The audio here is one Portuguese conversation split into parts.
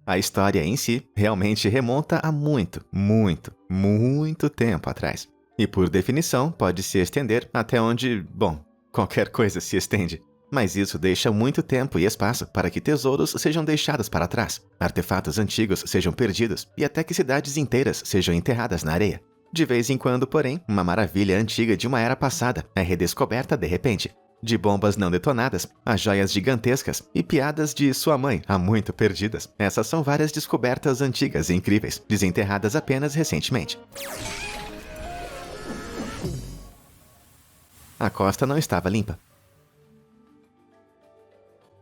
A história em si realmente remonta a muito tempo atrás. E por definição pode se estender até onde, bom, qualquer coisa se estende. Mas isso deixa muito tempo e espaço para que tesouros sejam deixados para trás, artefatos antigos sejam perdidos e até que cidades inteiras sejam enterradas na areia. De vez em quando, porém, uma maravilha antiga de uma era passada é redescoberta de repente. De bombas não detonadas, a joias gigantescas e piadas de sua mãe há muito perdidas. Essas são várias descobertas antigas e incríveis, desenterradas apenas recentemente. A costa não estava limpa.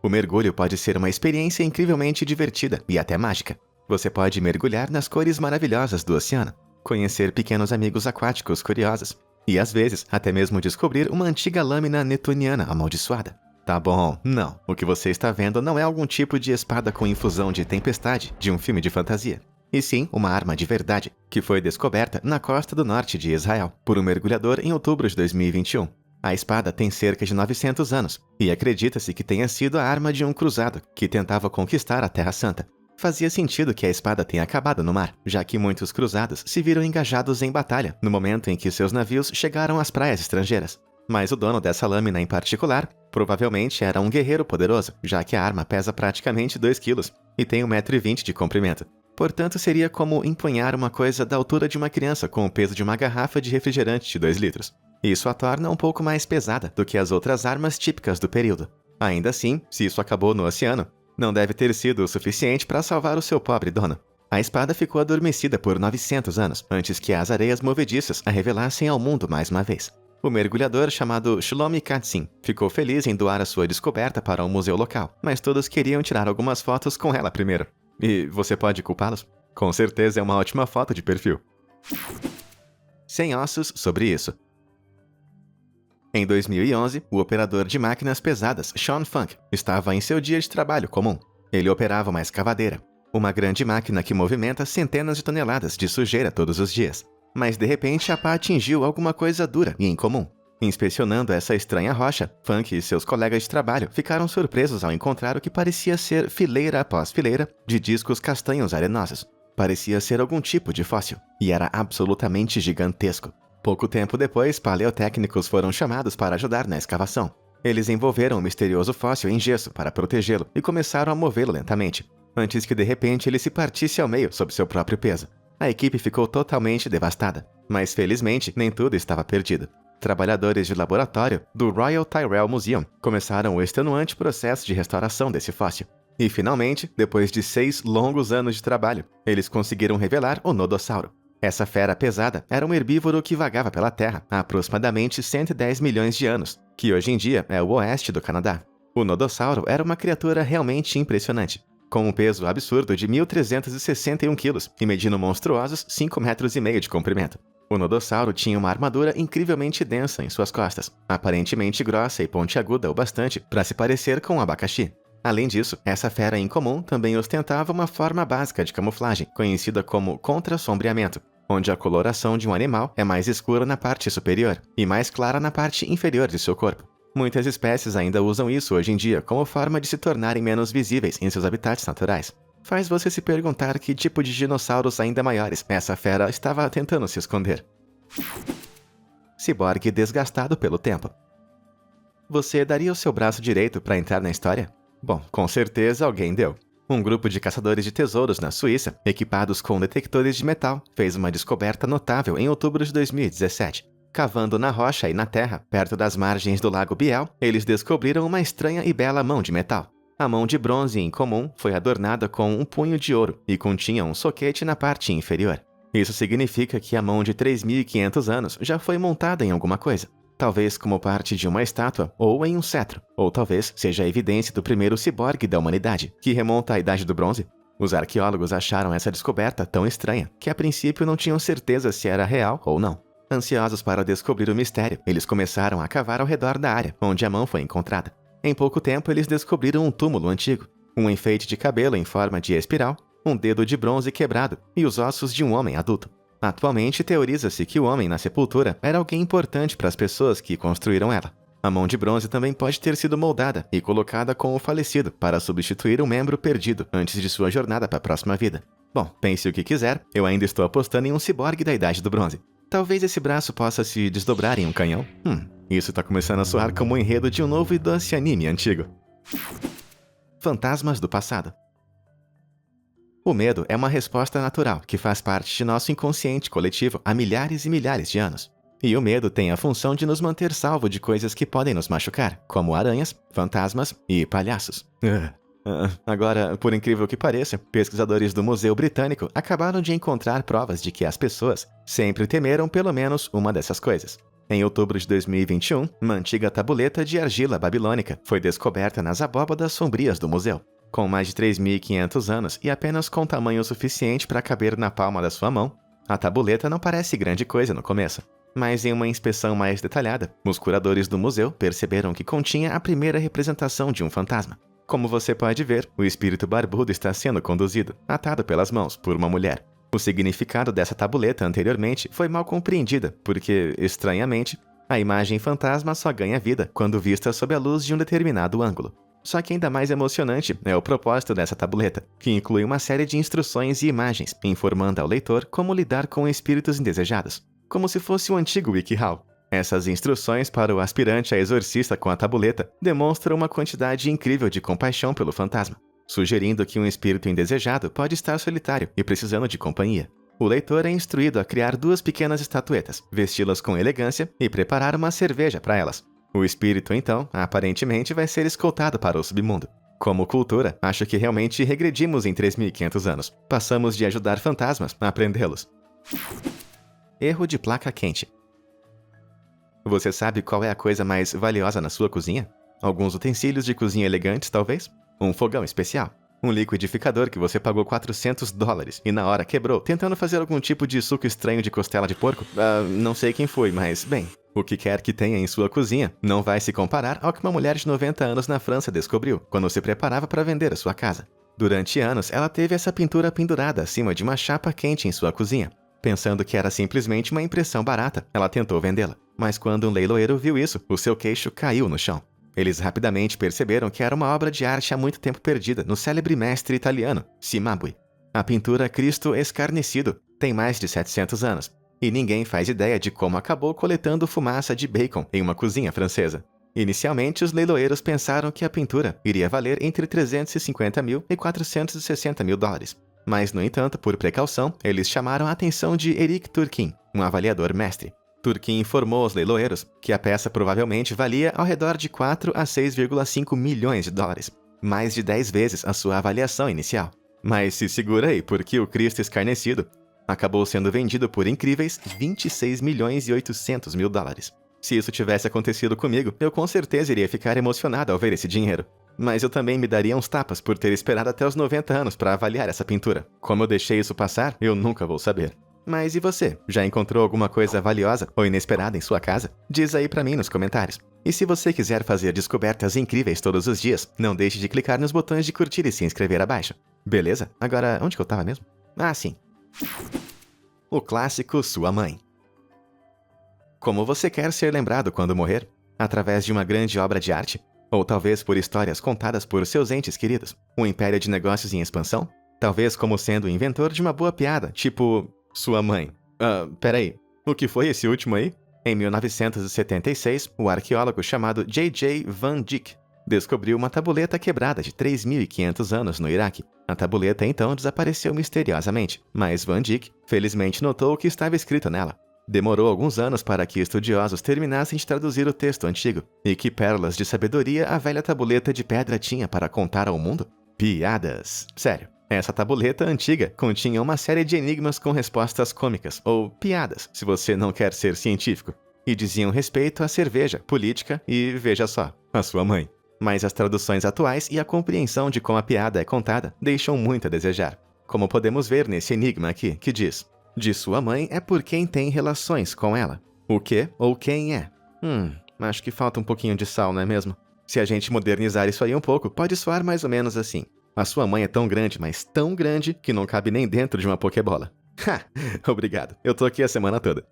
O mergulho pode ser uma experiência incrivelmente divertida e até mágica. Você pode mergulhar nas cores maravilhosas do oceano, conhecer pequenos amigos aquáticos curiosos e, às vezes, até mesmo descobrir uma antiga lâmina netuniana amaldiçoada. Tá bom, não. O que você está vendo não é algum tipo de espada com infusão de tempestade de um filme de fantasia. E sim, uma arma de verdade, que foi descoberta na costa do norte de Israel, por um mergulhador em outubro de 2021. A espada tem cerca de 900 anos, e acredita-se que tenha sido a arma de um cruzado que tentava conquistar a Terra Santa. Fazia sentido que a espada tenha acabado no mar, já que muitos cruzados se viram engajados em batalha no momento em que seus navios chegaram às praias estrangeiras. Mas o dono dessa lâmina em particular provavelmente era um guerreiro poderoso, já que a arma pesa praticamente 2 quilos e tem 1,20 m de comprimento. Portanto, seria como empunhar uma coisa da altura de uma criança com o peso de uma garrafa de refrigerante de 2 litros. Isso a torna um pouco mais pesada do que as outras armas típicas do período. Ainda assim, se isso acabou no oceano, não deve ter sido o suficiente para salvar o seu pobre dono. A espada ficou adormecida por 900 anos, antes que as areias movediças a revelassem ao mundo mais uma vez. O mergulhador chamado Shlomi Katzin ficou feliz em doar a sua descoberta para um museu local, mas todos queriam tirar algumas fotos com ela primeiro. E você pode culpá-los? Com certeza é uma ótima foto de perfil. Sem ossos sobre isso. Em 2011, o operador de máquinas pesadas Sean Funk estava em seu dia de trabalho comum. Ele operava uma escavadeira, uma grande máquina que movimenta centenas de toneladas de sujeira todos os dias. Mas de repente a pá atingiu alguma coisa dura e incomum. Inspecionando essa estranha rocha, Funk e seus colegas de trabalho ficaram surpresos ao encontrar o que parecia ser fileira após fileira de discos castanhos arenosos. Parecia ser algum tipo de fóssil, e era absolutamente gigantesco. Pouco tempo depois, paleotécnicos foram chamados para ajudar na escavação. Eles envolveram o misterioso fóssil em gesso para protegê-lo e começaram a movê-lo lentamente, antes que de repente ele se partisse ao meio sob seu próprio peso. A equipe ficou totalmente devastada, mas felizmente nem tudo estava perdido. Trabalhadores de laboratório do Royal Tyrrell Museum começaram o extenuante processo de restauração desse fóssil. E finalmente, depois de 6 longos anos de trabalho, eles conseguiram revelar o nodossauro. Essa fera pesada era um herbívoro que vagava pela Terra há aproximadamente 110 milhões de anos, que hoje em dia é o oeste do Canadá. O nodossauro era uma criatura realmente impressionante, com um peso absurdo de 1.361 quilos e medindo monstruosos 5,5 metros de comprimento. O nodossauro tinha uma armadura incrivelmente densa em suas costas, aparentemente grossa e pontiaguda o bastante para se parecer com um abacaxi. Além disso, essa fera incomum também ostentava uma forma básica de camuflagem, conhecida como contra-sombreamento, onde a coloração de um animal é mais escura na parte superior e mais clara na parte inferior de seu corpo. Muitas espécies ainda usam isso hoje em dia como forma de se tornarem menos visíveis em seus habitats naturais. Faz você se perguntar que tipo de dinossauros ainda maiores essa fera estava tentando se esconder. Ciborgue desgastado pelo tempo. Você daria o seu braço direito para entrar na história? Bom, com certeza alguém deu. Um grupo de caçadores de tesouros na Suíça, equipados com detectores de metal, fez uma descoberta notável em outubro de 2017. Cavando na rocha e na terra, perto das margens do Lago Biel, eles descobriram uma estranha e bela mão de metal. A mão de bronze incomum foi adornada com um punho de ouro e continha um soquete na parte inferior. Isso significa que a mão de 3.500 anos já foi montada em alguma coisa. Talvez como parte de uma estátua ou em um cetro, ou talvez seja a evidência do primeiro ciborgue da humanidade, que remonta à Idade do Bronze. Os arqueólogos acharam essa descoberta tão estranha que a princípio não tinham certeza se era real ou não. Ansiosos para descobrir o mistério, eles começaram a cavar ao redor da área onde a mão foi encontrada. Em pouco tempo, eles descobriram um túmulo antigo, um enfeite de cabelo em forma de espiral, um dedo de bronze quebrado e os ossos de um homem adulto. Atualmente, teoriza-se que o homem na sepultura era alguém importante para as pessoas que construíram ela. A mão de bronze também pode ter sido moldada e colocada com o falecido para substituir um membro perdido antes de sua jornada para a próxima vida. Bom, pense o que quiser, eu ainda estou apostando em um ciborgue da Idade do Bronze. Talvez esse braço possa se desdobrar em um canhão? Isso tá começando a soar como o enredo de um novo doce anime antigo. Fantasmas do passado. O medo é uma resposta natural que faz parte de nosso inconsciente coletivo há milhares e milhares de anos. E o medo tem a função de nos manter salvo de coisas que podem nos machucar, como aranhas, fantasmas e palhaços. Agora, por incrível que pareça, pesquisadores do Museu Britânico acabaram de encontrar provas de que as pessoas sempre temeram pelo menos uma dessas coisas. Em outubro de 2021, uma antiga tabuleta de argila babilônica foi descoberta nas abóbadas sombrias do museu. Com mais de 3.500 anos e apenas com tamanho suficiente para caber na palma da sua mão, a tabuleta não parece grande coisa no começo. Mas em uma inspeção mais detalhada, os curadores do museu perceberam que continha a primeira representação de um fantasma. Como você pode ver, o espírito barbudo está sendo conduzido, atado pelas mãos, por uma mulher. O significado dessa tabuleta anteriormente foi mal compreendida, porque, estranhamente, a imagem fantasma só ganha vida quando vista sob a luz de um determinado ângulo. Só que ainda mais emocionante é o propósito dessa tabuleta, que inclui uma série de instruções e imagens, informando ao leitor como lidar com espíritos indesejados, como se fosse um antigo WikiHow. Essas instruções para o aspirante a exorcista com a tabuleta demonstram uma quantidade incrível de compaixão pelo fantasma, sugerindo que um espírito indesejado pode estar solitário e precisando de companhia. O leitor é instruído a criar 2 pequenas estatuetas, vesti-las com elegância e preparar uma cerveja para elas. O espírito, então, aparentemente vai ser escoltado para o submundo. Como cultura, acho que realmente regredimos em 3.500 anos. Passamos de ajudar fantasmas a prendê-los. Erro de placa quente. Você sabe qual é a coisa mais valiosa na sua cozinha? Alguns utensílios de cozinha elegantes, talvez? Um fogão especial? Um liquidificador que você pagou $400 e na hora quebrou, tentando fazer algum tipo de suco estranho de costela de porco? Não sei quem foi, mas, bem, o que quer que tenha em sua cozinha não vai se comparar ao que uma mulher de 90 anos na França descobriu quando se preparava para vender a sua casa. Durante anos, ela teve essa pintura pendurada acima de uma chapa quente em sua cozinha. Pensando que era simplesmente uma impressão barata, ela tentou vendê-la. Mas quando um leiloeiro viu isso, o seu queixo caiu no chão. Eles rapidamente perceberam que era uma obra de arte há muito tempo perdida no célebre mestre italiano, Cimabue. A pintura Cristo Escarnecido tem mais de 700 anos, e ninguém faz ideia de como acabou coletando fumaça de bacon em uma cozinha francesa. Inicialmente, os leiloeiros pensaram que a pintura iria valer entre $350 mil e $460 mil. Mas, no entanto, por precaução, eles chamaram a atenção de Eric Turquin, um avaliador mestre. Turquin informou aos leiloeiros que a peça provavelmente valia ao redor de 4 a 6,5 milhões de dólares, mais de 10 vezes a sua avaliação inicial. Mas se segura aí, porque o Cristo Escarnecido acabou sendo vendido por incríveis 26 milhões e 800 mil dólares. Se isso tivesse acontecido comigo, eu com certeza iria ficar emocionado ao ver esse dinheiro. Mas eu também me daria uns tapas por ter esperado até os 90 anos para avaliar essa pintura. Como eu deixei isso passar, eu nunca vou saber. Mas e você? Já encontrou alguma coisa valiosa ou inesperada em sua casa? Diz aí pra mim nos comentários. E se você quiser fazer descobertas incríveis todos os dias, não deixe de clicar nos botões de curtir e se inscrever abaixo. Beleza? Agora, onde que eu tava mesmo? Ah, sim. O clássico Sua Mãe. Como você quer ser lembrado quando morrer? Através de uma grande obra de arte? Ou talvez por histórias contadas por seus entes queridos? Um império de negócios em expansão? Talvez como sendo o inventor de uma boa piada, tipo... Sua mãe. Peraí. O que foi esse último aí? Em 1976, o arqueólogo chamado J.J. Van Dyck descobriu uma tabuleta quebrada de 3.500 anos no Iraque. A tabuleta então desapareceu misteriosamente, mas Van Dyck felizmente notou o que estava escrito nela. Demorou alguns anos para que estudiosos terminassem de traduzir o texto antigo. E que pérolas de sabedoria a velha tabuleta de pedra tinha para contar ao mundo? Piadas. Sério. Essa tabuleta antiga continha uma série de enigmas com respostas cômicas, ou piadas, se você não quer ser científico, e diziam respeito à cerveja, política e, veja só, à sua mãe. Mas as traduções atuais e a compreensão de como a piada é contada deixam muito a desejar. Como podemos ver nesse enigma aqui, que diz: de sua mãe é por quem tem relações com ela. O que ou quem é? Acho que falta um pouquinho de sal, não é mesmo? Se a gente modernizar isso aí um pouco, pode soar mais ou menos assim. A sua mãe é tão grande, mas tão grande, que não cabe nem dentro de uma pokebola. Ha! Obrigado. Eu tô aqui a semana toda.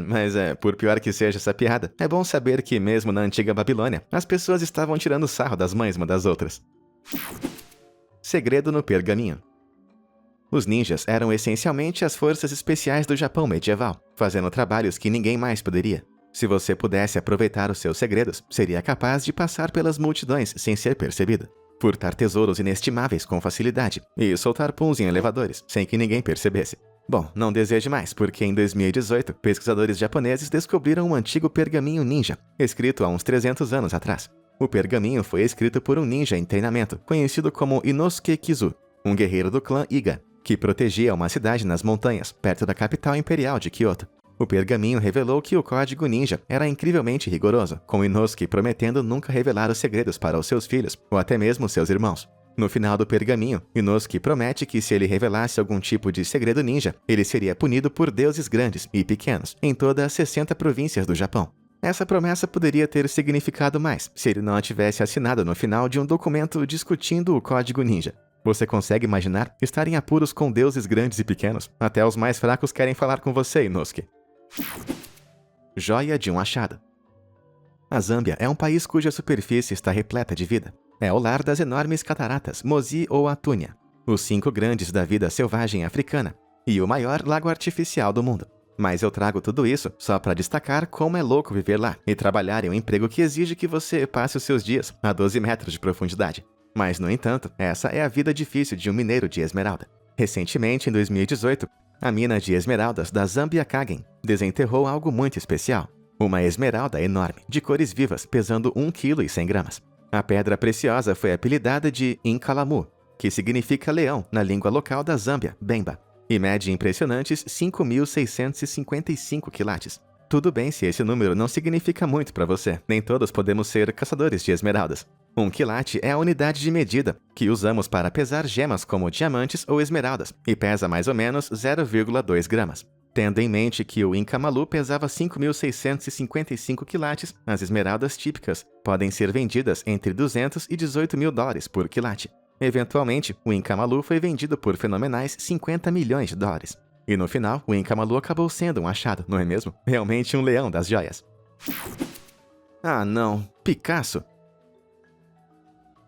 Mas por pior que seja essa piada, é bom saber que mesmo na antiga Babilônia, as pessoas estavam tirando sarro das mães uma das outras. Segredo no pergaminho. Os ninjas eram essencialmente as forças especiais do Japão medieval, fazendo trabalhos que ninguém mais poderia. Se você pudesse aproveitar os seus segredos, seria capaz de passar pelas multidões sem ser percebido, furtar tesouros inestimáveis com facilidade e soltar puns em elevadores sem que ninguém percebesse. Bom, não deseje mais, porque em 2018, pesquisadores japoneses descobriram um antigo pergaminho ninja, escrito há uns 300 anos atrás. O pergaminho foi escrito por um ninja em treinamento, conhecido como Inosuke Kizu, um guerreiro do clã Iga, que protegia uma cidade nas montanhas, perto da capital imperial de Kyoto. O pergaminho revelou que o código ninja era incrivelmente rigoroso, com Inosuke prometendo nunca revelar os segredos para os seus filhos, ou até mesmo seus irmãos. No final do pergaminho, Inosuke promete que se ele revelasse algum tipo de segredo ninja, ele seria punido por deuses grandes e pequenos, em todas as 60 províncias do Japão. Essa promessa poderia ter significado mais se ele não a tivesse assinado no final de um documento discutindo o código ninja. Você consegue imaginar estar em apuros com deuses grandes e pequenos? Até os mais fracos querem falar com você, Inosuke. Joia de um achado. A Zâmbia é um país cuja superfície está repleta de vida. É o lar das enormes cataratas Mozi ou Atunya, os 5 grandes da vida selvagem africana, e o maior lago artificial do mundo. Mas eu trago tudo isso só para destacar como é louco viver lá e trabalhar em um emprego que exige que você passe os seus dias a 12 metros de profundidade. Mas, no entanto, essa é a vida difícil de um mineiro de esmeralda. Recentemente, em 2018, a mina de esmeraldas da Zambia Kagen desenterrou algo muito especial. Uma esmeralda enorme, de cores vivas, pesando 1,1 kg. A pedra preciosa foi apelidada de Inkalamu, que significa leão na língua local da Zâmbia, Bemba, e mede impressionantes 5.655 quilates. Tudo bem se esse número não significa muito para você, nem todos podemos ser caçadores de esmeraldas. 1 quilate é a unidade de medida que usamos para pesar gemas como diamantes ou esmeraldas, e pesa mais ou menos 0,2 gramas. Tendo em mente que o Inkamalu pesava 5.655 quilates, as esmeraldas típicas podem ser vendidas entre 200 e 18 mil dólares por quilate. Eventualmente, o Inkamalu foi vendido por fenomenais 50 milhões de dólares. E no final, o Inkamalu acabou sendo um achado, não é mesmo? Realmente um leão das joias. Ah não, Picasso!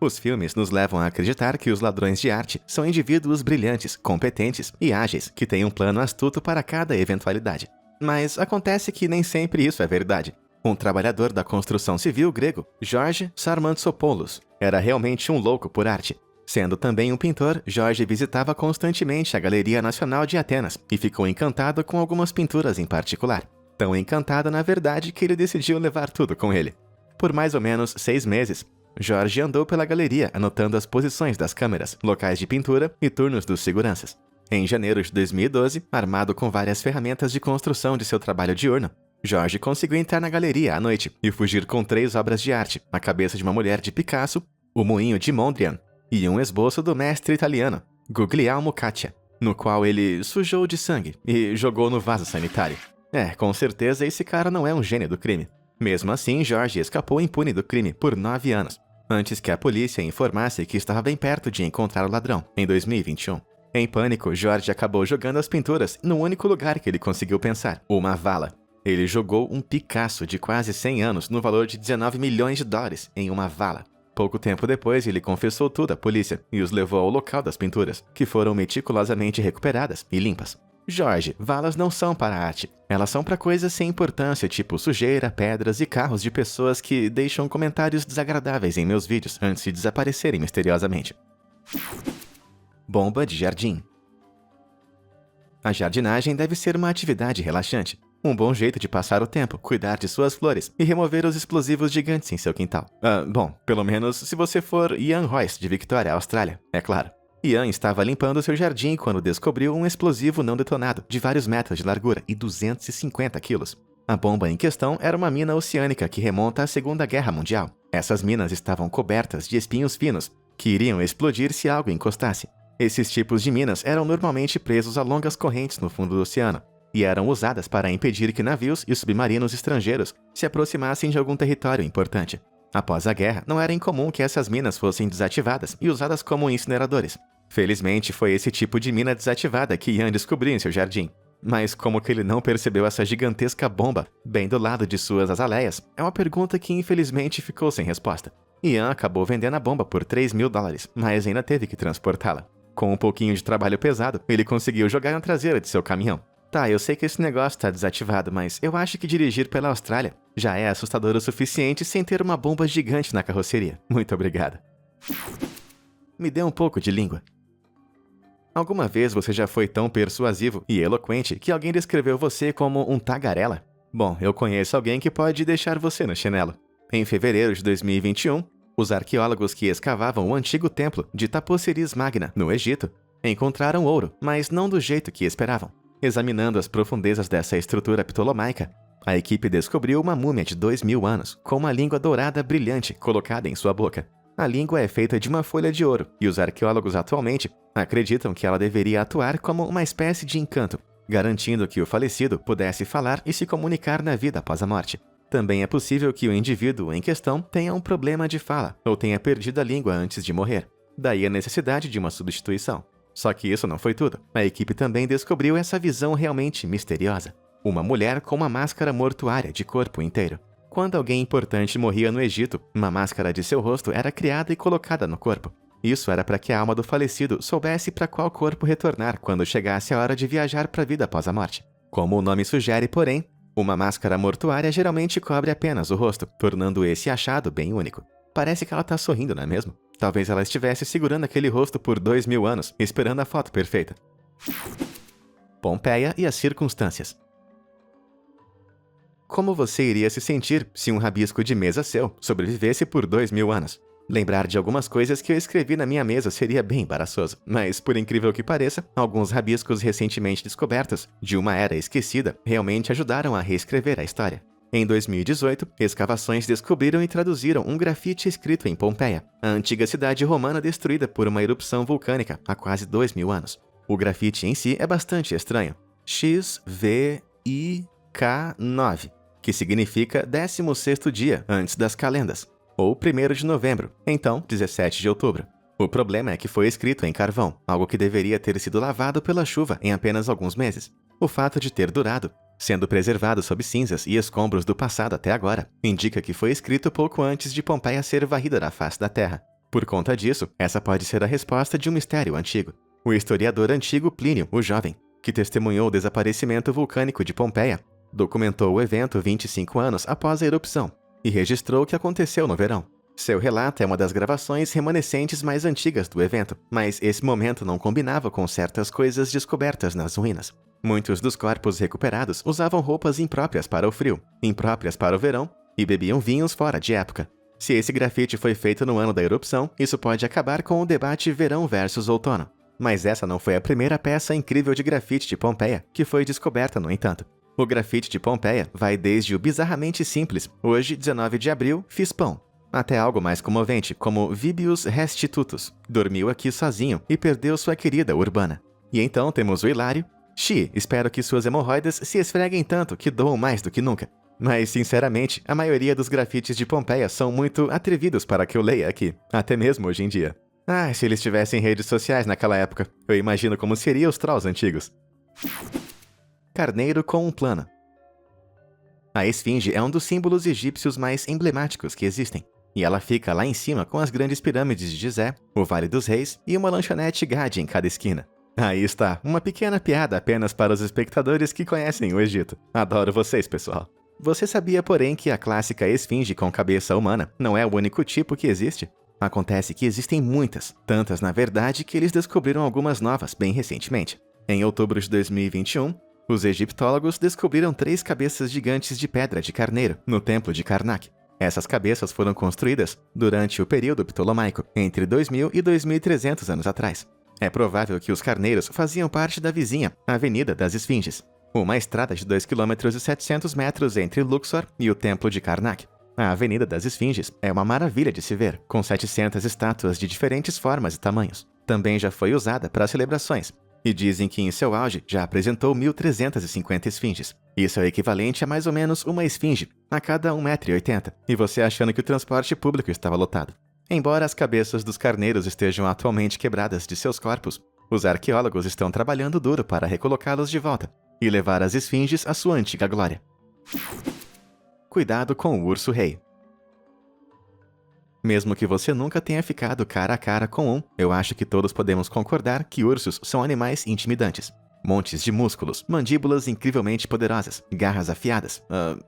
Os filmes nos levam a acreditar que os ladrões de arte são indivíduos brilhantes, competentes e ágeis que têm um plano astuto para cada eventualidade. Mas acontece que nem sempre isso é verdade. Um trabalhador da construção civil grego, George Sarmantsopoulos, era realmente um louco por arte. Sendo também um pintor, George visitava constantemente a Galeria Nacional de Atenas e ficou encantado com algumas pinturas em particular. Tão encantado, na verdade, que ele decidiu levar tudo com ele. Por mais ou menos 6 meses, Jorge andou pela galeria anotando as posições das câmeras, locais de pintura e turnos dos seguranças. Em janeiro de 2012, armado com várias ferramentas de construção de seu trabalho diurno, Jorge conseguiu entrar na galeria à noite e fugir com 3 obras de arte, a cabeça de uma mulher de Picasso, o moinho de Mondrian e um esboço do mestre italiano, Guglielmo Caccia, no qual ele sujou de sangue e jogou no vaso sanitário. Com certeza esse cara não é um gênio do crime. Mesmo assim, Jorge escapou impune do crime por 9 anos, antes que a polícia informasse que estava bem perto de encontrar o ladrão, em 2021. Em pânico, Jorge acabou jogando as pinturas no único lugar que ele conseguiu pensar, uma vala. Ele jogou um Picasso de quase 100 anos no valor de 19 milhões de dólares em uma vala. Pouco tempo depois, ele confessou tudo à polícia e os levou ao local das pinturas, que foram meticulosamente recuperadas e limpas. Jorge, valas não são para arte. Elas são para coisas sem importância, tipo sujeira, pedras e carros de pessoas que deixam comentários desagradáveis em meus vídeos antes de desaparecerem misteriosamente. Bomba de jardim. A jardinagem deve ser uma atividade relaxante. Um bom jeito de passar o tempo, cuidar de suas flores e remover os explosivos gigantes em seu quintal. Bom, pelo menos se você for Ian Royce, de Victoria, Austrália, é claro. Ian estava limpando seu jardim quando descobriu um explosivo não detonado de vários metros de largura e 250 quilos. A bomba em questão era uma mina oceânica que remonta à Segunda Guerra Mundial. Essas minas estavam cobertas de espinhos finos, que iriam explodir se algo encostasse. Esses tipos de minas eram normalmente presos a longas correntes no fundo do oceano, e eram usadas para impedir que navios e submarinos estrangeiros se aproximassem de algum território importante. Após a guerra, não era incomum que essas minas fossem desativadas e usadas como incineradores. Felizmente, foi esse tipo de mina desativada que Ian descobriu em seu jardim. Mas como que ele não percebeu essa gigantesca bomba bem do lado de suas azaleias é uma pergunta que infelizmente ficou sem resposta. Ian acabou vendendo a bomba por $3.000, mas ainda teve que transportá-la. Com um pouquinho de trabalho pesado, ele conseguiu jogar na traseira de seu caminhão. Tá, eu sei que esse negócio tá desativado, mas eu acho que dirigir pela Austrália já é assustador o suficiente sem ter uma bomba gigante na carroceria. Muito obrigado. Me dê um pouco de língua. Alguma vez você já foi tão persuasivo e eloquente que alguém descreveu você como um tagarela? Bom, eu conheço alguém que pode deixar você no chinelo. Em fevereiro de 2021, os arqueólogos que escavavam o antigo templo de Taposiris Magna, no Egito, encontraram ouro, mas não do jeito que esperavam. Examinando as profundezas dessa estrutura ptolomaica, a equipe descobriu uma múmia de 2.000 anos, com uma língua dourada brilhante colocada em sua boca. A língua é feita de uma folha de ouro, e os arqueólogos atualmente acreditam que ela deveria atuar como uma espécie de encanto, garantindo que o falecido pudesse falar e se comunicar na vida após a morte. Também é possível que o indivíduo em questão tenha um problema de fala, ou tenha perdido a língua antes de morrer. Daí a necessidade de uma substituição. Só que isso não foi tudo. A equipe também descobriu essa visão realmente misteriosa. Uma mulher com uma máscara mortuária de corpo inteiro. Quando alguém importante morria no Egito, uma máscara de seu rosto era criada e colocada no corpo. Isso era para que a alma do falecido soubesse para qual corpo retornar quando chegasse a hora de viajar para a vida após a morte. Como o nome sugere, porém, uma máscara mortuária geralmente cobre apenas o rosto, tornando esse achado bem único. Parece que ela tá sorrindo, não é mesmo? Talvez ela estivesse segurando aquele rosto por 2.000 anos, esperando a foto perfeita. Pompeia e as circunstâncias. Como você iria se sentir se um rabisco de mesa seu sobrevivesse por 2.000 anos? Lembrar de algumas coisas que eu escrevi na minha mesa seria bem embaraçoso, mas por incrível que pareça, alguns rabiscos recentemente descobertos, de uma era esquecida, realmente ajudaram a reescrever a história. Em 2018, escavações descobriram e traduziram um grafite escrito em Pompeia, a antiga cidade romana destruída por uma erupção vulcânica há quase 2.000 anos. O grafite em si é bastante estranho. XVIK9, que significa 16º dia antes das calendas, ou 1º de novembro, então 17 de outubro. O problema é que foi escrito em carvão, algo que deveria ter sido lavado pela chuva em apenas alguns meses. O fato de ter durado, sendo preservado sob cinzas e escombros do passado até agora, indica que foi escrito pouco antes de Pompeia ser varrida da face da Terra. Por conta disso, essa pode ser a resposta de um mistério antigo. O historiador antigo Plínio, o Jovem, que testemunhou o desaparecimento vulcânico de Pompeia, documentou o evento 25 anos após a erupção e registrou o que aconteceu no verão. Seu relato é uma das gravações remanescentes mais antigas do evento, mas esse momento não combinava com certas coisas descobertas nas ruínas. Muitos dos corpos recuperados usavam roupas impróprias para o frio, impróprias para o verão e bebiam vinhos fora de época. Se esse grafite foi feito no ano da erupção, isso pode acabar com o debate verão versus outono. Mas essa não foi a primeira peça incrível de grafite de Pompeia que foi descoberta, no entanto. O grafite de Pompeia vai desde o bizarramente simples, hoje, 19 de abril, fiz pão, até algo mais comovente, como Vibius Restitutus, dormiu aqui sozinho e perdeu sua querida Urbana. E então temos o hilário, espero que suas hemorroidas se esfreguem tanto que doam mais do que nunca. Mas, sinceramente, a maioria dos grafites de Pompeia são muito atrevidos para que eu leia aqui, até mesmo hoje em dia. Se eles tivessem redes sociais naquela época, eu imagino como seriam os trolls antigos. Carneiro com um plano. A esfinge é um dos símbolos egípcios mais emblemáticos que existem, e ela fica lá em cima com as grandes pirâmides de Gizé, o Vale dos Reis e uma lanchonete Gade em cada esquina. Aí está, uma pequena piada apenas para os espectadores que conhecem o Egito. Adoro vocês, pessoal. Você sabia, porém, que a clássica esfinge com cabeça humana não é o único tipo que existe? Acontece que existem muitas, tantas na verdade que eles descobriram algumas novas bem recentemente. Em outubro de 2021, os egiptólogos descobriram 3 cabeças gigantes de pedra de carneiro no templo de Karnak. Essas cabeças foram construídas durante o período ptolomaico, entre 2000 e 2300 anos atrás. É provável que os carneiros faziam parte da vizinha Avenida das Esfinges, uma estrada de 2,7 km entre Luxor e o templo de Karnak. A Avenida das Esfinges é uma maravilha de se ver, com 700 estátuas de diferentes formas e tamanhos. Também já foi usada para celebrações, e dizem que em seu auge já apresentou 1.350 esfinges. Isso é o equivalente a mais ou menos uma esfinge a cada 1,80 m, e você achando que o transporte público estava lotado. Embora as cabeças dos carneiros estejam atualmente quebradas de seus corpos, Os arqueólogos estão trabalhando duro para recolocá-los de volta e levar as esfinges à sua antiga glória. Cuidado com o urso-rei. Mesmo que você nunca tenha ficado cara a cara com um, eu acho que todos podemos concordar que ursos são animais intimidantes. Montes de músculos, mandíbulas incrivelmente poderosas, garras afiadas.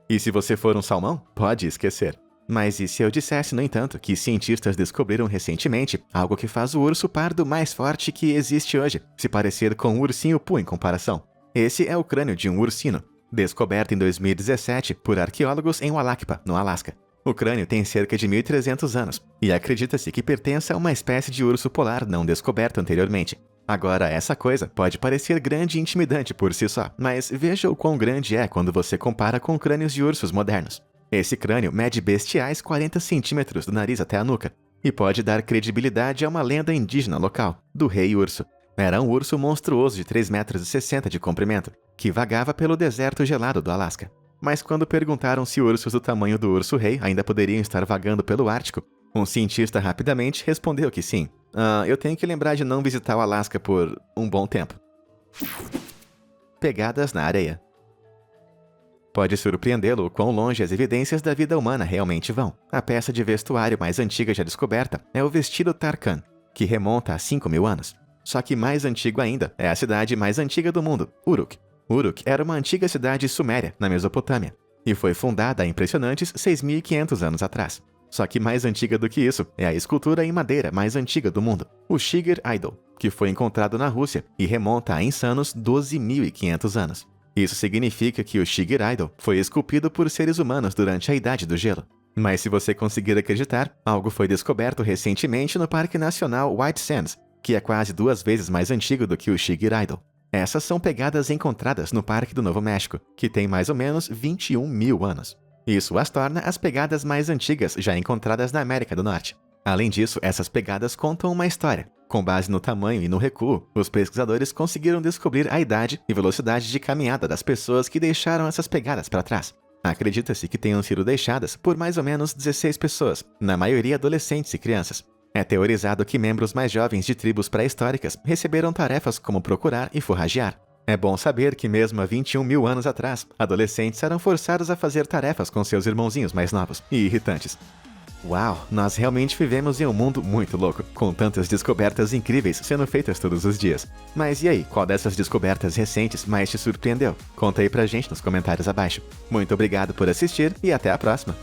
E se você for um salmão? Pode esquecer. Mas e se eu dissesse, no entanto, que cientistas descobriram recentemente algo que faz o urso pardo mais forte que existe hoje, se parecer com o ursinho Pooh em comparação? Esse é o crânio de um ursino, descoberto em 2017 por arqueólogos em Walakpa, no Alasca. O crânio tem cerca de 1.300 anos, e acredita-se que pertence a uma espécie de urso polar não descoberto anteriormente. Agora, essa coisa pode parecer grande e intimidante por si só, mas veja o quão grande é quando você compara com crânios de ursos modernos. Esse crânio mede bestiais 40 centímetros do nariz até a nuca, e pode dar credibilidade a uma lenda indígena local, do rei urso. Era um urso monstruoso de 3,60 metros de comprimento, que vagava pelo deserto gelado do Alasca. Mas quando perguntaram se ursos do tamanho do urso-rei ainda poderiam estar vagando pelo Ártico, um cientista rapidamente respondeu que sim. Eu tenho que lembrar de não visitar o Alasca por um bom tempo. Pegadas na areia. Pode surpreendê-lo o quão longe as evidências da vida humana realmente vão. A peça de vestuário mais antiga já descoberta é o vestido Tarkan, que remonta a 5.000 anos. Só que mais antigo ainda é a cidade mais antiga do mundo, Uruk. Uruk era uma antiga cidade suméria, na Mesopotâmia, e foi fundada há impressionantes 6.500 anos atrás. Só que mais antiga do que isso é a escultura em madeira mais antiga do mundo, o Shiger Idol, que foi encontrado na Rússia e remonta a insanos 12.500 anos. Isso significa que o Shiger Idol foi esculpido por seres humanos durante a Idade do Gelo. Mas se você conseguir acreditar, algo foi descoberto recentemente no Parque Nacional White Sands, que é quase 2 vezes mais antigo do que o Shiger Idol. Essas são pegadas encontradas no Parque do Novo México, que tem mais ou menos 21.000 anos. Isso as torna as pegadas mais antigas já encontradas na América do Norte. Além disso, essas pegadas contam uma história. Com base no tamanho e no recuo, os pesquisadores conseguiram descobrir a idade e velocidade de caminhada das pessoas que deixaram essas pegadas para trás. Acredita-se que tenham sido deixadas por mais ou menos 16 pessoas, na maioria adolescentes e crianças. É teorizado que membros mais jovens de tribos pré-históricas receberam tarefas como procurar e forragear. É bom saber que mesmo há 21.000 anos atrás, adolescentes eram forçados a fazer tarefas com seus irmãozinhos mais novos e irritantes. Uau, nós realmente vivemos em um mundo muito louco, com tantas descobertas incríveis sendo feitas todos os dias. Mas e aí, qual dessas descobertas recentes mais te surpreendeu? Conta aí pra gente nos comentários abaixo. Muito obrigado por assistir e até a próxima!